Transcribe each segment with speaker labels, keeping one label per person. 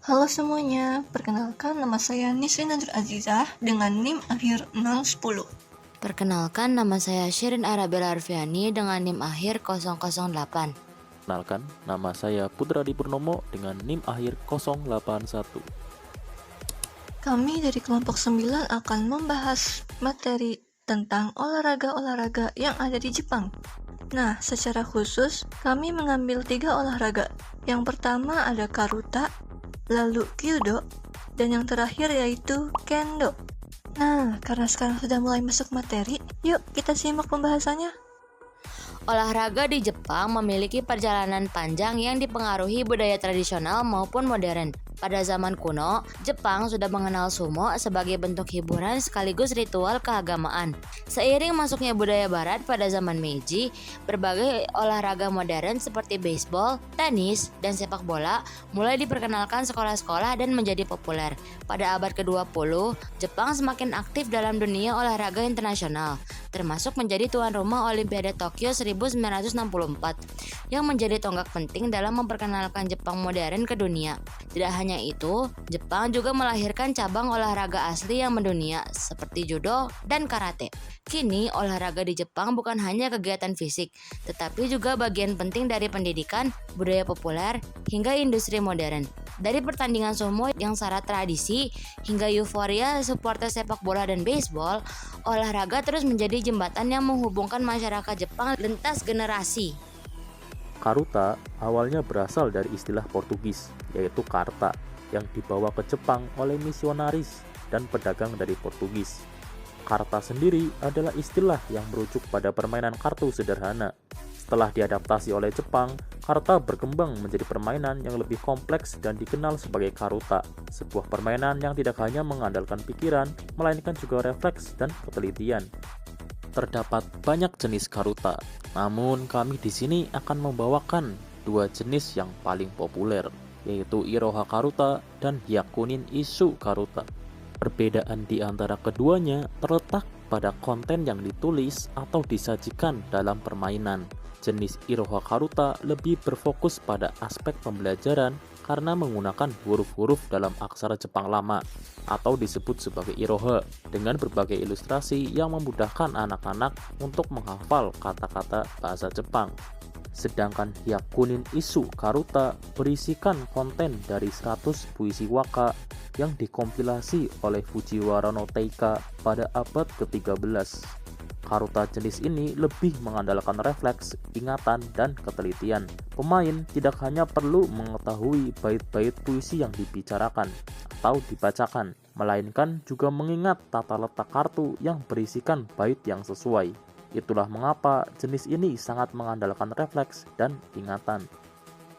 Speaker 1: Halo semuanya, perkenalkan nama saya Nisrin Najur Azizah dengan NIM akhir 010.
Speaker 2: Perkenalkan, nama saya Shirin Arabella Arfiani dengan NIM akhir 008.
Speaker 3: Perkenalkan, nama saya Putra Adi Purnomo dengan NIM akhir 081.
Speaker 1: Kami dari kelompok 9 akan membahas materi tentang olahraga-olahraga yang ada di Jepang. Nah, secara khusus, kami mengambil 3 olahraga. Yang pertama ada karuta, lalu kyudo, dan yang terakhir yaitu kendo. Nah, karena sekarang sudah mulai masuk materi, yuk kita simak pembahasannya.
Speaker 2: Olahraga di Jepang memiliki perjalanan panjang yang dipengaruhi budaya tradisional maupun modern. Pada zaman kuno, Jepang sudah mengenal sumo sebagai bentuk hiburan sekaligus ritual keagamaan. Seiring masuknya budaya barat pada zaman Meiji, berbagai olahraga modern seperti baseball, tenis, dan sepak bola mulai diperkenalkan sekolah-sekolah dan menjadi populer. Pada abad ke-20, Jepang semakin aktif dalam dunia olahraga internasional, termasuk menjadi tuan rumah Olimpiade Tokyo 1964, yang menjadi tonggak penting dalam memperkenalkan Jepang modern ke dunia. Tidak hanya itu, Jepang juga melahirkan cabang olahraga asli yang mendunia seperti judo dan karate. Kini, olahraga di Jepang bukan hanya kegiatan fisik, tetapi juga bagian penting dari pendidikan, budaya populer, hingga industri modern. Dari pertandingan sumo yang syarat tradisi, hingga euforia supporter sepak bola dan baseball, olahraga terus menjadi jembatan yang menghubungkan masyarakat Jepang lintas generasi.
Speaker 3: Karuta awalnya berasal dari istilah Portugis, yaitu karta, yang dibawa ke Jepang oleh misionaris dan pedagang dari Portugis. Karta sendiri adalah istilah yang merujuk pada permainan kartu sederhana. Setelah diadaptasi oleh Jepang, karta berkembang menjadi permainan yang lebih kompleks dan dikenal sebagai karuta, sebuah permainan yang tidak hanya mengandalkan pikiran, melainkan juga refleks dan ketelitian. Terdapat banyak jenis karuta, namun kami di sini akan membawakan 2 jenis yang paling populer, yaitu Iroha Karuta dan Hyakunin Isshu Karuta. Perbedaan di antara keduanya terletak pada konten yang ditulis atau disajikan dalam permainan. Jenis Iroha Karuta lebih berfokus pada aspek pembelajaran karena menggunakan huruf-huruf dalam aksara Jepang lama atau disebut sebagai Iroha dengan berbagai ilustrasi yang memudahkan anak-anak untuk menghafal kata-kata bahasa Jepang. Sedangkan Hyakunin Isshu Karuta berisikan konten dari 100 puisi waka yang dikompilasi oleh Fujiwara no Teika pada abad ke-13. Karuta jenis ini lebih mengandalkan refleks, ingatan, dan ketelitian. Pemain tidak hanya perlu mengetahui bait-bait puisi yang dibicarakan atau dibacakan, melainkan juga mengingat tata letak kartu yang berisikan bait yang sesuai. Itulah mengapa jenis ini sangat mengandalkan refleks dan ingatan.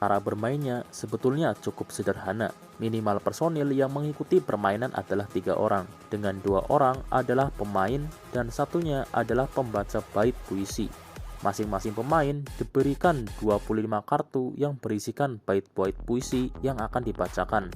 Speaker 3: Cara bermainnya sebetulnya cukup sederhana. Minimal personil yang mengikuti permainan adalah 3 orang, dengan 2 orang adalah pemain dan satunya adalah pembaca bait puisi. Masing-masing pemain diberikan 25 kartu yang berisikan bait-bait puisi yang akan dibacakan.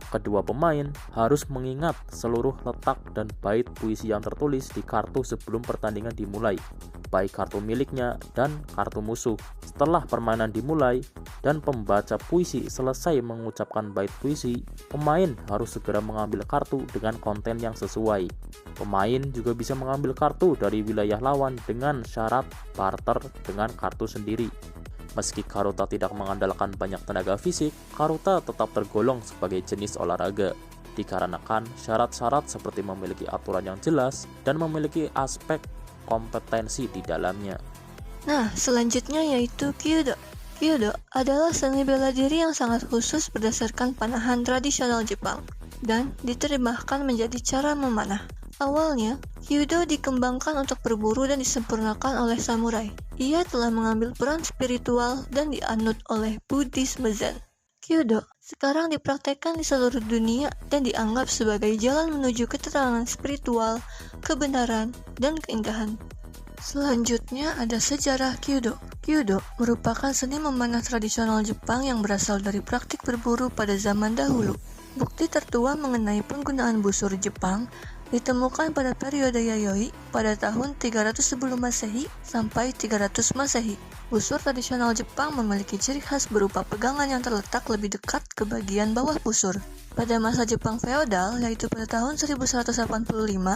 Speaker 3: Kedua pemain harus mengingat seluruh letak dan bait puisi yang tertulis di kartu sebelum pertandingan dimulai, baik kartu miliknya dan kartu musuh. Setelah permainan dimulai dan pembaca puisi selesai mengucapkan bait puisi, pemain harus segera mengambil kartu dengan konten yang sesuai. Pemain juga bisa mengambil kartu dari wilayah lawan dengan syarat barter dengan kartu sendiri. Meski karuta tidak mengandalkan banyak tenaga fisik, karuta tetap tergolong sebagai jenis olahraga, dikarenakan syarat-syarat seperti memiliki aturan yang jelas dan memiliki aspek kompetensi di dalamnya.
Speaker 1: Nah, selanjutnya yaitu kyudo. Kyudo adalah seni bela diri yang sangat khusus berdasarkan panahan tradisional Jepang dan diterjemahkan menjadi cara memanah. Awalnya, kyudo dikembangkan untuk berburu dan disempurnakan oleh samurai. Ia telah mengambil peran spiritual dan dianut oleh Buddhisme Zen. Kyudo sekarang dipraktekkan di seluruh dunia dan dianggap sebagai jalan menuju keterangan spiritual, kebenaran, dan keindahan. Selanjutnya ada sejarah kyudo. Kyudo merupakan seni memanah tradisional Jepang yang berasal dari praktik berburu pada zaman dahulu. Bukti tertua mengenai penggunaan busur Jepang ditemukan pada periode Yayoi pada tahun 300 sebelum Masehi sampai 300 Masehi. Busur tradisional Jepang memiliki ciri khas berupa pegangan yang terletak lebih dekat ke bagian bawah busur. Pada masa Jepang feodal, yaitu pada tahun 1185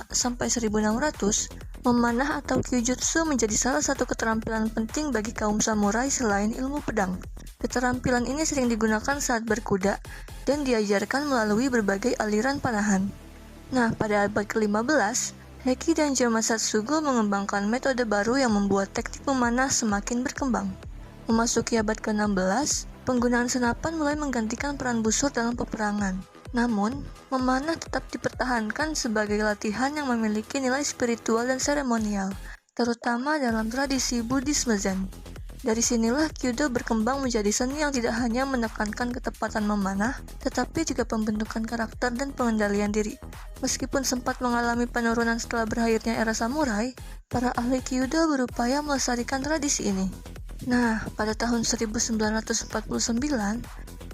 Speaker 1: sampai 1600, memanah atau kyujutsu menjadi salah satu keterampilan penting bagi kaum samurai selain ilmu pedang. Keterampilan ini sering digunakan saat berkuda dan diajarkan melalui berbagai aliran panahan. Nah, pada abad ke-15, Heki dan Jamasatsugo mengembangkan metode baru yang membuat teknik memanah semakin berkembang. Memasuki abad ke-16, penggunaan senapan mulai menggantikan peran busur dalam peperangan. Namun, memanah tetap dipertahankan sebagai latihan yang memiliki nilai spiritual dan seremonial, terutama dalam tradisi Buddhisme Zen. Dari sinilah Kyudo berkembang menjadi seni yang tidak hanya menekankan ketepatan memanah, tetapi juga pembentukan karakter dan pengendalian diri. Meskipun sempat mengalami penurunan setelah berakhirnya era samurai, para ahli Kyudo berupaya melestarikan tradisi ini. Nah, pada tahun 1949,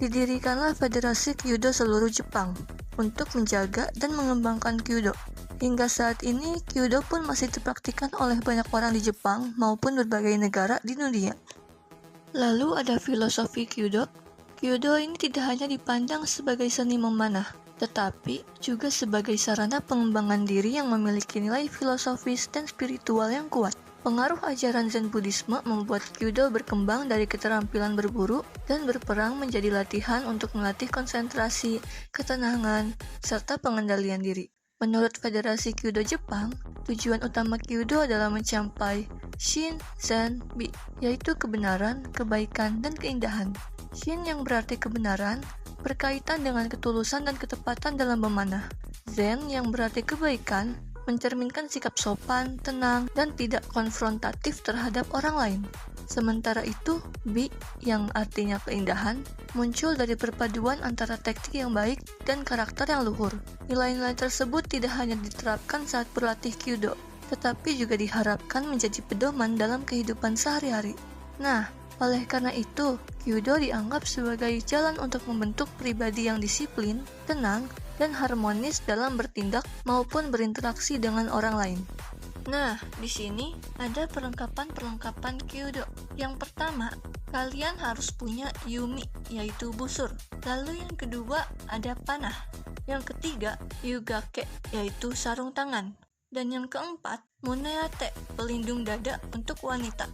Speaker 1: didirikanlah Federasi Kyudo seluruh Jepang untuk menjaga dan mengembangkan Kyudo. Hingga saat ini, Kyudo pun masih dipraktikkan oleh banyak orang di Jepang maupun berbagai negara di dunia. Lalu ada filosofi Kyudo. Kyudo ini tidak hanya dipandang sebagai seni memanah, tetapi juga sebagai sarana pengembangan diri yang memiliki nilai filosofis dan spiritual yang kuat. Pengaruh ajaran Zen Buddhisme membuat Kyudo berkembang dari keterampilan berburu dan berperang menjadi latihan untuk melatih konsentrasi, ketenangan, serta pengendalian diri. Menurut Federasi Kyudo Jepang, tujuan utama Kyudo adalah mencapai Shin, Zen, Bi, yaitu kebenaran, kebaikan, dan keindahan. Shin yang berarti kebenaran, berkaitan dengan ketulusan dan ketepatan dalam memanah. Zen yang berarti kebaikan, mencerminkan sikap sopan, tenang, dan tidak konfrontatif terhadap orang lain. Sementara itu, Bi, yang artinya keindahan, muncul dari perpaduan antara teknik yang baik dan karakter yang luhur. Nilai-nilai tersebut tidak hanya diterapkan saat berlatih Kyudo, tetapi juga diharapkan menjadi pedoman dalam kehidupan sehari-hari. Nah, oleh karena itu, Kyudo dianggap sebagai jalan untuk membentuk pribadi yang disiplin, tenang, dan harmonis dalam bertindak maupun berinteraksi dengan orang lain. Nah, di sini ada perlengkapan Kyudo. Yang pertama, kalian harus punya yumi, yaitu busur. Lalu yang kedua, ada panah. Yang ketiga, yugake, yaitu sarung tangan. Dan yang keempat, muneate, pelindung dada untuk wanita.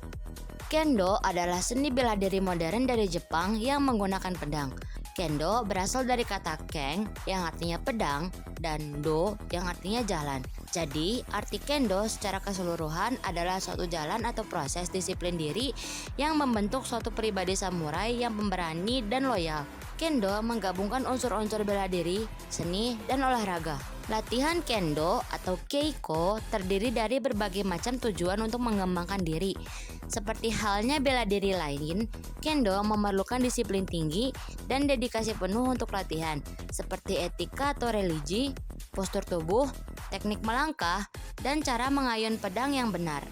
Speaker 2: Kendo adalah seni bela diri modern dari Jepang yang menggunakan pedang. Kendo berasal dari kata keng yang artinya pedang dan do yang artinya jalan. Jadi, arti kendo secara keseluruhan adalah suatu jalan atau proses disiplin diri yang membentuk suatu pribadi samurai yang pemberani dan loyal. Kendo menggabungkan unsur-unsur bela diri, seni, dan olahraga. Latihan kendo atau keiko terdiri dari berbagai macam tujuan untuk mengembangkan diri. Seperti halnya bela diri lain, kendo memerlukan disiplin tinggi dan dedikasi penuh untuk latihan, seperti etika atau religi, postur tubuh, teknik melangkah, dan cara mengayun pedang yang benar.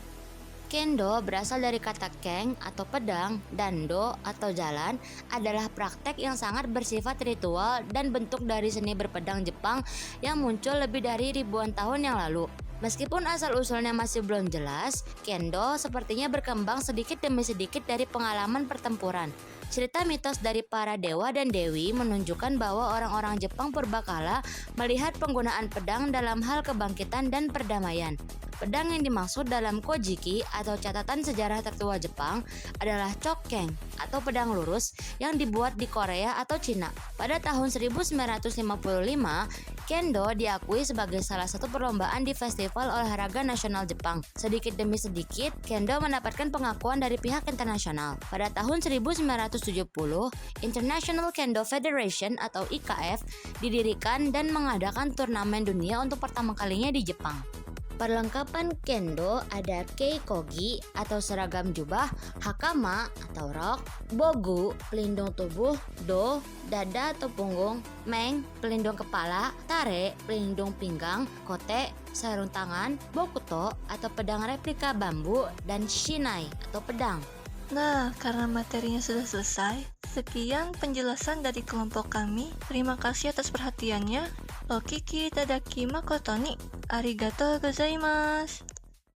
Speaker 2: Kendo berasal dari kata keng atau pedang dan do atau jalan adalah praktek yang sangat bersifat ritual dan bentuk dari seni berpedang Jepang yang muncul lebih dari ribuan tahun yang lalu. Meskipun asal-usulnya masih belum jelas, kendo sepertinya berkembang sedikit demi sedikit dari pengalaman pertempuran. Cerita mitos dari para dewa dan dewi menunjukkan bahwa orang-orang Jepang purbakala melihat penggunaan pedang dalam hal kebangkitan dan perdamaian. Pedang yang dimaksud dalam Kojiki atau catatan sejarah tertua Jepang adalah chokkeng atau pedang lurus yang dibuat di Korea atau Cina. Pada tahun 1955, kendo diakui sebagai salah satu perlombaan di Festival Olahraga Nasional Jepang. Sedikit demi sedikit, kendo mendapatkan pengakuan dari pihak internasional. Pada tahun 1970, International Kendo Federation atau IKF didirikan dan mengadakan turnamen dunia untuk pertama kalinya di Jepang. Perlengkapan kendo ada keikogi atau seragam jubah, hakama atau rok, bogu pelindung tubuh, do dada atau punggung, meng pelindung kepala, tare pelindung pinggang, kote sarung tangan, bokuto atau pedang replika bambu, dan shinai atau pedang.
Speaker 1: Nah, karena materinya sudah selesai, sekian penjelasan dari kelompok kami. Terima kasih atas perhatiannya. Okiki tadaki makoto ni arigatou gozaimasu.